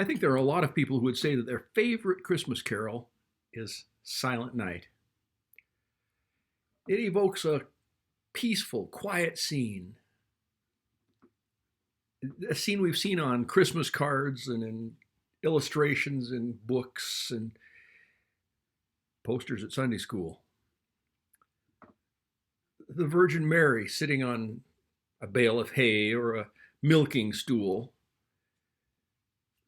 I think there are a lot of people who would say that their favorite Christmas carol is Silent Night. It evokes a peaceful, quiet scene, a scene we've seen on Christmas cards and in illustrations in books and posters at Sunday school. The Virgin Mary sitting on a bale of hay or a milking stool,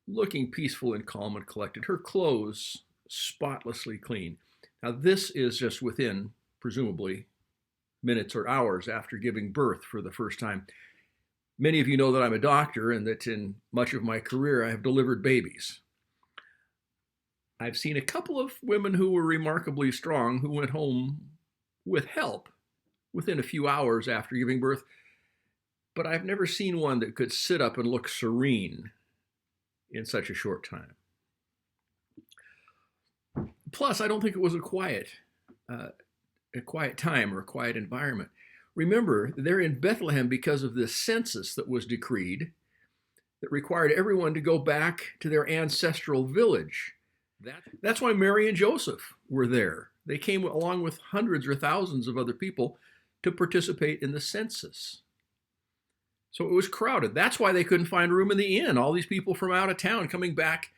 looking peaceful and calm and collected, her clothes spotlessly clean. Now, this is just within, presumably, minutes or hours after giving birth for the first time. Many of you know that I'm a doctor and that in much of my career I have delivered babies. I've seen a couple of women who were remarkably strong who went home with help within a few hours after giving birth, but I've never seen one that could sit up and look serene in such a short time. Plus, I don't think it was a quiet time or a quiet environment. Remember, they're in Bethlehem because of this census that was decreed that required everyone to go back to their ancestral village. That's why Mary and Joseph were there. They came along with hundreds or thousands of other people to participate in the census. So it was crowded. That's why they couldn't find room in the inn. All these people from out of town coming back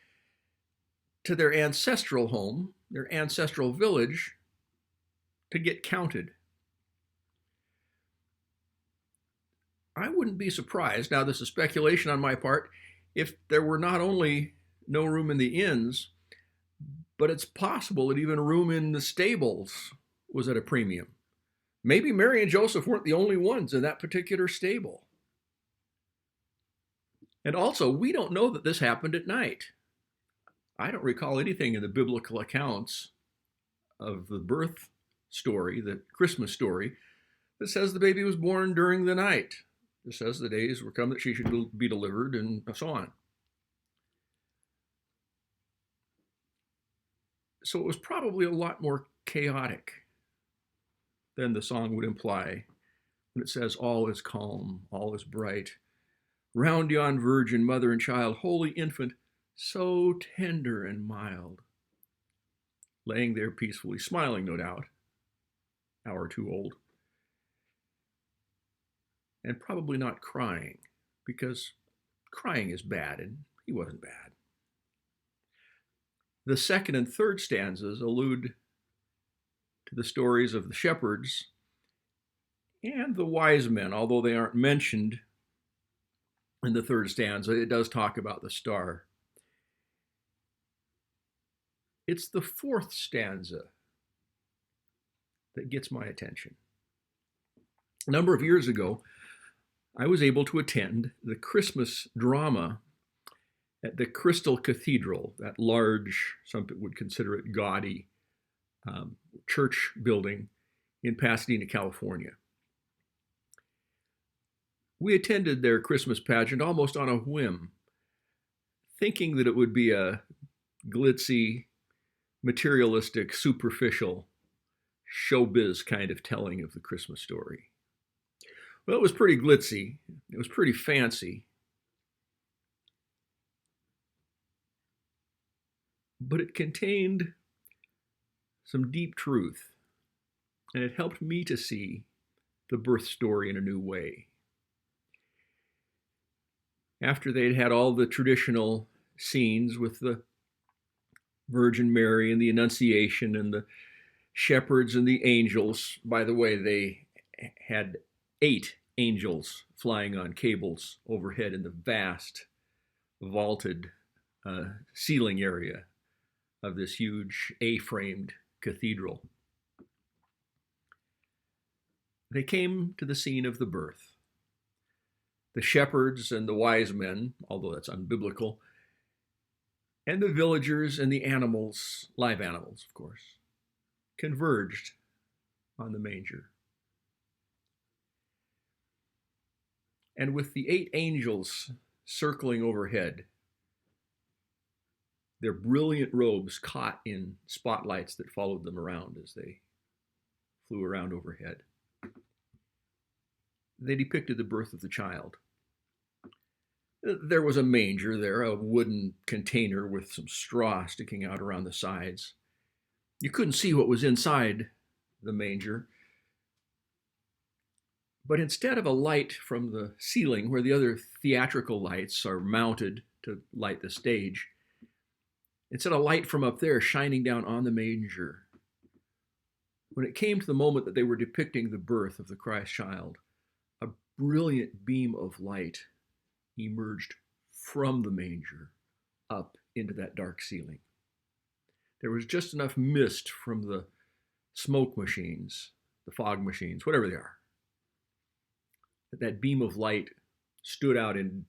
to their ancestral home, their ancestral village, to get counted. I wouldn't be surprised, now this is speculation on my part, if there were not only no room in the inns, but it's possible that even room in the stables was at a premium. Maybe Mary and Joseph weren't the only ones in that particular stable. And also, we don't know that this happened at night. I don't recall anything in the biblical accounts of the birth story, the Christmas story, that says the baby was born during the night. It says the days were come that she should be delivered and so on. So it was probably a lot more chaotic than the song would imply when it says, all is calm, all is bright. Round yon virgin, mother and child, holy infant, so tender and mild. Laying there peacefully, smiling, no doubt, hour or two old. And probably not crying, because crying is bad, and he wasn't bad. The second and third stanzas allude to the stories of the shepherds and the wise men, although they aren't mentioned in the third stanza. It does talk about the star. It's the fourth stanza that gets my attention. A number of years ago, I was able to attend the Christmas drama at the Crystal Cathedral, that large, some people would consider it gaudy, church building in Pasadena, California. We attended their Christmas pageant almost on a whim, thinking that it would be a glitzy, materialistic, superficial, showbiz kind of telling of the Christmas story. Well, it was pretty glitzy. It was pretty fancy. But it contained some deep truth, and it helped me to see the birth story in a new way. After they'd had all the traditional scenes with the Virgin Mary and the Annunciation and the shepherds and the angels, by the way, they had 8 angels flying on cables overhead in the vast vaulted ceiling area of this huge A-framed cathedral. They came to the scene of the birth. The shepherds and the wise men, although that's unbiblical, and the villagers and the animals, live animals, of course, converged on the manger. And with the 8 angels circling overhead, their brilliant robes caught in spotlights that followed them around as they flew around overhead, they depicted the birth of the child. There was a manger there, a wooden container with some straw sticking out around the sides. You couldn't see what was inside the manger. But instead of a light from the ceiling where the other theatrical lights are mounted to light the stage, instead a light from up there shining down on the manger, when it came to the moment that they were depicting the birth of the Christ child, a brilliant beam of light emerged from the manger up into that dark ceiling. There was just enough mist from the smoke machines, the fog machines, whatever they are, that beam of light stood out in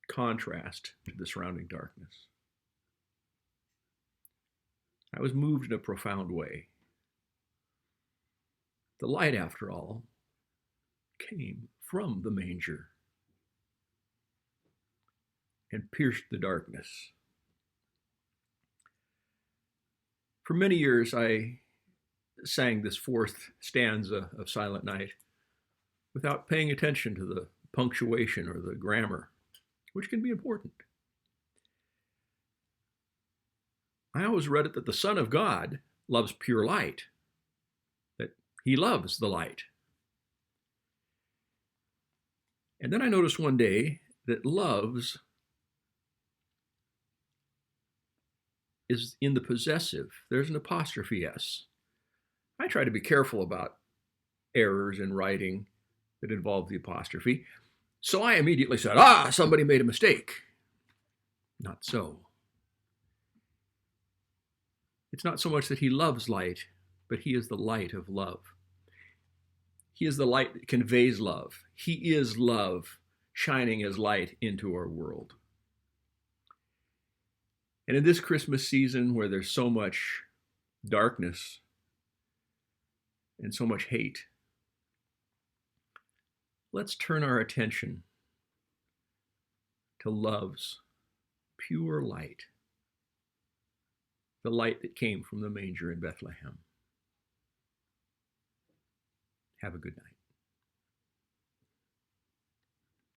contrast to the surrounding darkness. I was moved in a profound way. The light, after all, came from the manger and pierced the darkness. For many years, I sang this fourth stanza of Silent Night without paying attention to the punctuation or the grammar, which can be important. I always read it that the Son of God loves pure light, that he loves the light. And then I noticed one day that loves is in the possessive. There's an apostrophe S. I try to be careful about errors in writing that involve the apostrophe. So I immediately said, somebody made a mistake. Not so. It's not so much that he loves light, but he is the light of love. He is the light that conveys love. He is love, shining as light into our world. And in this Christmas season where there's so much darkness and so much hate, let's turn our attention to love's pure light, the light that came from the manger in Bethlehem. Have a good night.